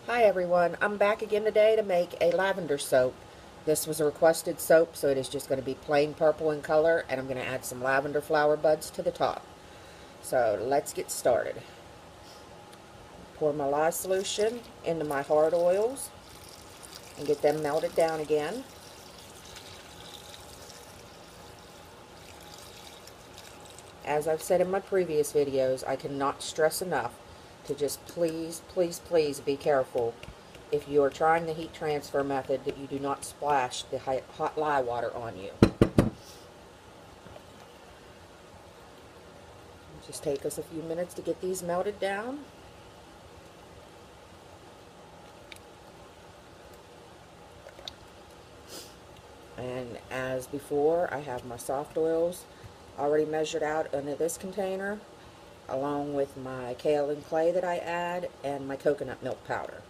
Hi everyone, I'm back again today to make a lavender soap. This was a requested soap, so it is just going to be plain purple in color, and I'm going to add some lavender flower buds to the top. So let's get started. Pour my lye solution into my hard oils and get them melted down again. As I've said in my previous videos, I cannot stress enough to just please, please, please be careful if you are trying the heat transfer method that you do not splash the hot lye water on you. Just take us a few minutes to get these melted down. And as before, I have my soft oils already measured out into this container, along with my kale and clay that I add, and my coconut milk powder.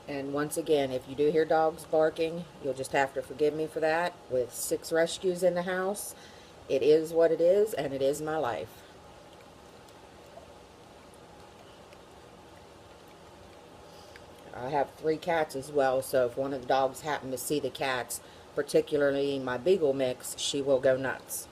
And once again, if you do hear dogs barking, you'll just have to forgive me for that. With 6 rescues in the house, it is what it is, and it is my life. I have 3 cats as well, so if one of the dogs happen to see the cats, particularly my beagle mix, she will go nuts.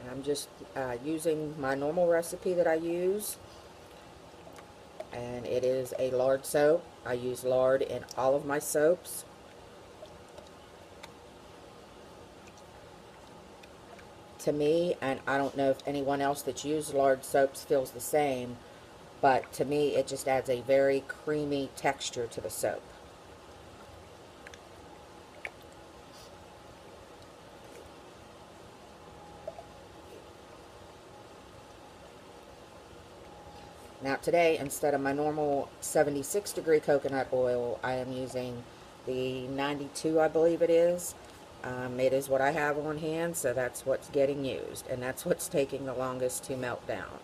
And I'm just using my normal recipe that I use, and it is a lard soap. I use lard in all of my soaps. To me, and I don't know if anyone else that's used lard soaps feels the same, but to me it just adds a very creamy texture to the soap. Now today, instead of my normal 76-degree coconut oil, I am using the 92, I believe it is. It is what I have on hand, so that's what's getting used, and that's what's taking the longest to melt down.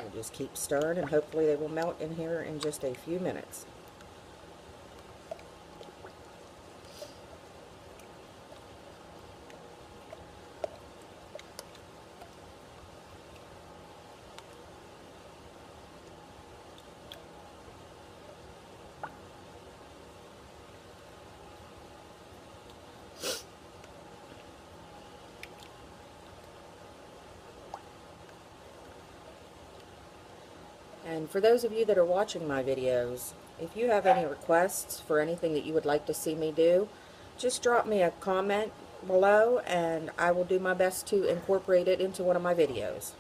We'll just keep stirring, and hopefully they will melt in here in just a few minutes. And for those of you that are watching my videos, if you have any requests for anything that you would like to see me do, just drop me a comment below and I will do my best to incorporate it into one of my videos.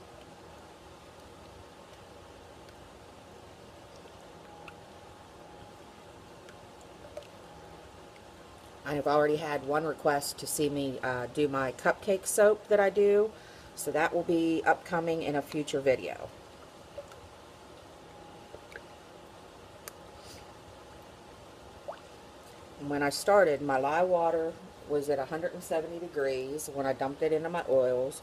I have already had one request to see me do my cupcake soap that I do, so that will be upcoming in a future video. When I started, my lye water was at 170 degrees when I dumped it into my oils.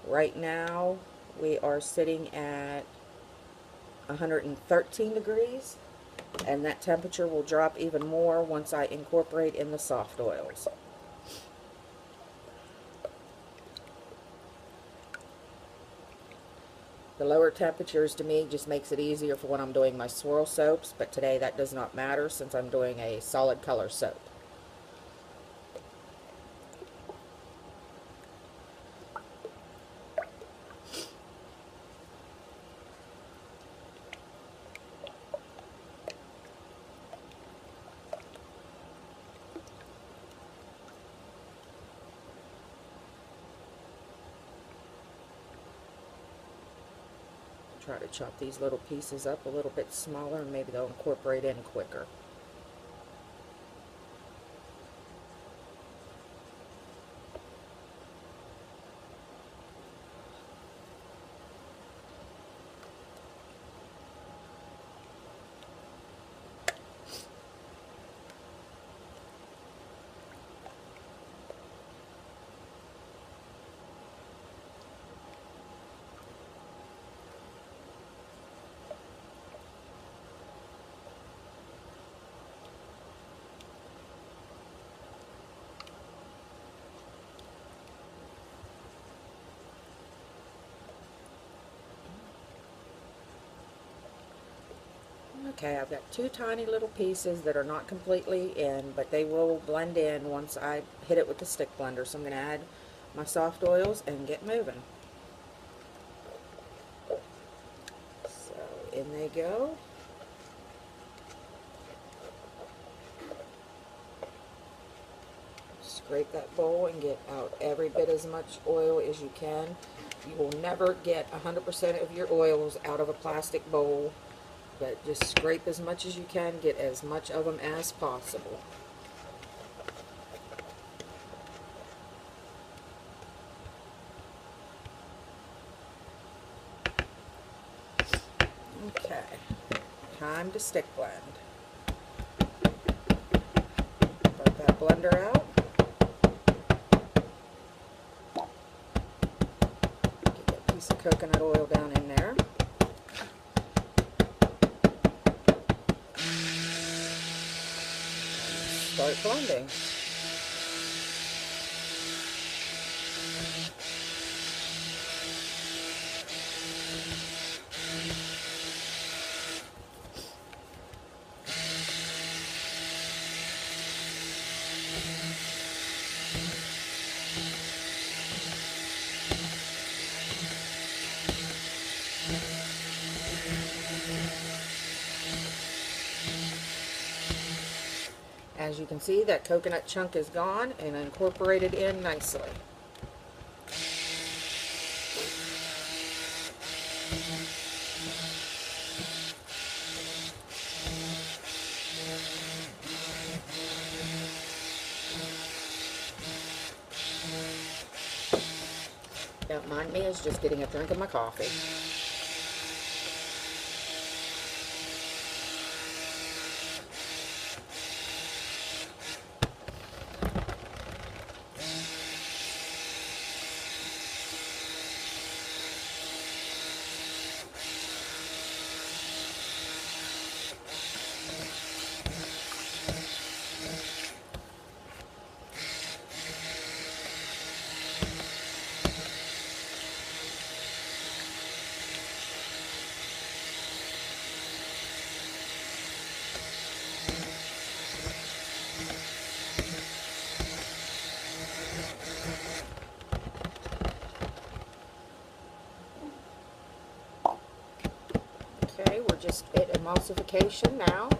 Right now, we are sitting at 113 degrees, and that temperature will drop even more once I incorporate in the soft oils. The lower temperatures to me just makes it easier for when I'm doing my swirl soaps, but today that does not matter since I'm doing a solid color soap. Try to chop these little pieces up a little bit smaller and maybe they'll incorporate in quicker. Okay, I've got two tiny little pieces that are not completely in, but they will blend in once I hit it with the stick blender. So I'm going to add my soft oils and get moving. So in they go. Scrape that bowl and get out every bit as much oil as you can. You will never get 100% of your oils out of a plastic bowl, but just scrape as much as you can, get as much of them as possible. Okay, time to stick blend. Let that blender out. Get that piece of coconut oil down in there. Start blending. As you can see, that coconut chunk is gone and incorporated in nicely. Don't mind me, it's just getting a drink of my coffee. Okay, we're just at emulsification now.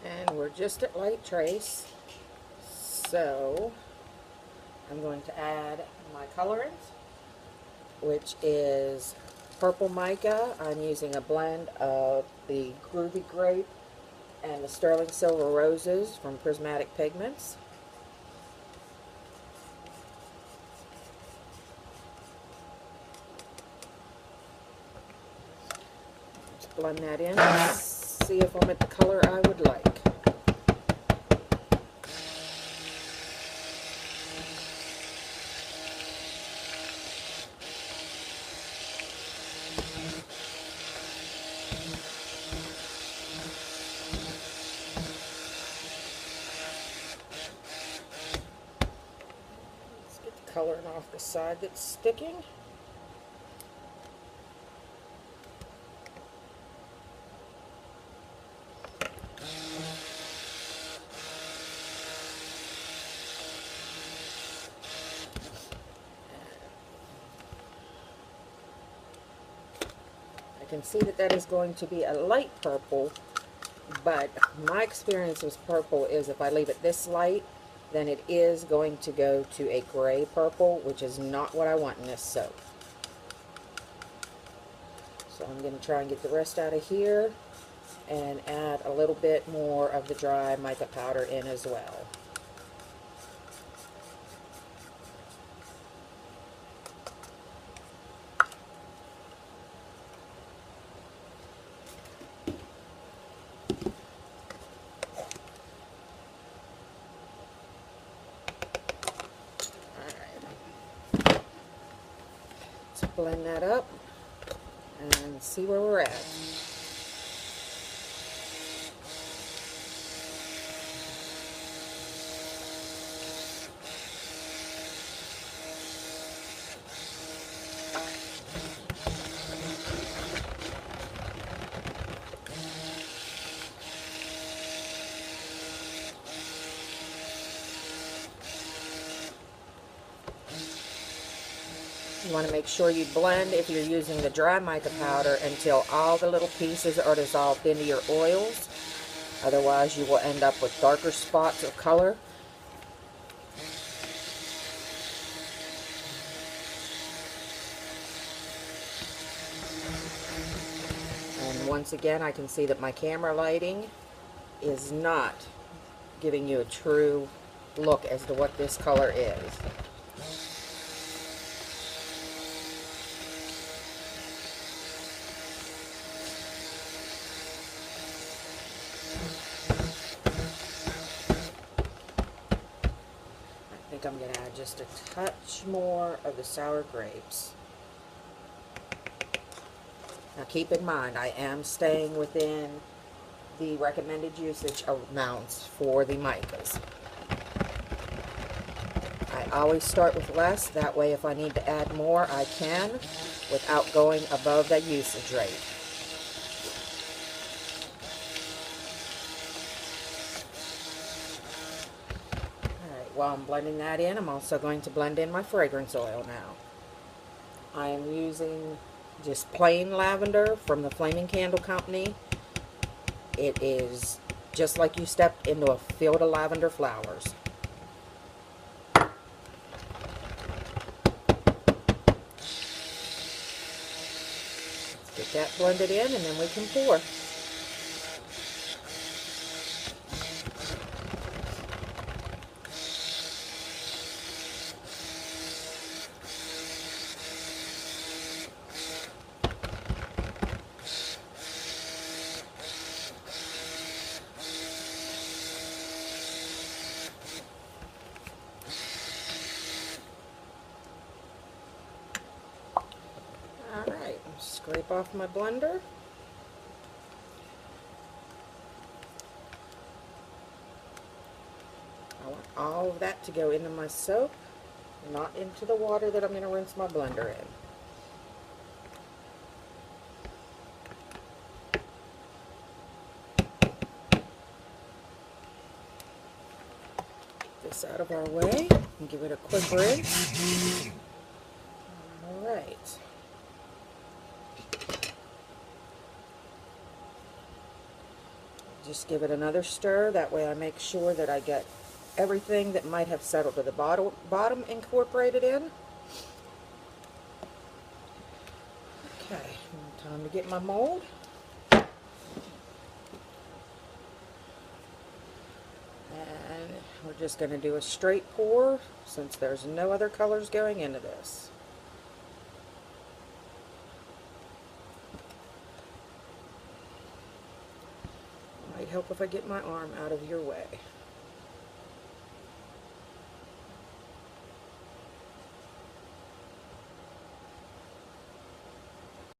And we're just at light trace, so I'm going to add my colorants, which is purple mica. I'm using a blend of the Groovy Grape and the Sterling Silver Roses from Prismatic Pigments. Just blend that in and see if I'm at the color I would like. Let's get the coloring off the side that's sticking. I can see that that is going to be a light purple, but my experience with purple is if I leave it this light, then it is going to go to a gray purple, which is not what I want in this soap. So I'm going to try and get the rest out of here. and add a little bit more of the dry mica powder in as well. Let's blend that up and see where we're at. You want to make sure you blend, if you're using the dry mica powder, until all the little pieces are dissolved into your oils. Otherwise, you will end up with darker spots of color. And once again, I can see that my camera lighting is not giving you a true look as to what this color is. I'm going to add just a touch more of the sour grapes. Now keep in mind, I am staying within the recommended usage amounts for the micas. I always start with less, that way if I need to add more I can without going above that usage rate. While I'm blending that in, I'm also going to blend in my fragrance oil now. I am using just plain lavender from the Flaming Candle Company. It is just like you stepped into a field of lavender flowers. Let's get that blended in and then we can pour. Alright, scrape off my blender. I want all of that to go into my soap, not into the water that I'm going to rinse my blender in. Get this out of our way and give it a quick rinse. Alright. Just give it another stir, that way I make sure that I get everything that might have settled to the bottom incorporated in. Okay, time to get my mold. And we're just going to do a straight pour since there's no other colors going into this. Might help if I get my arm out of your way.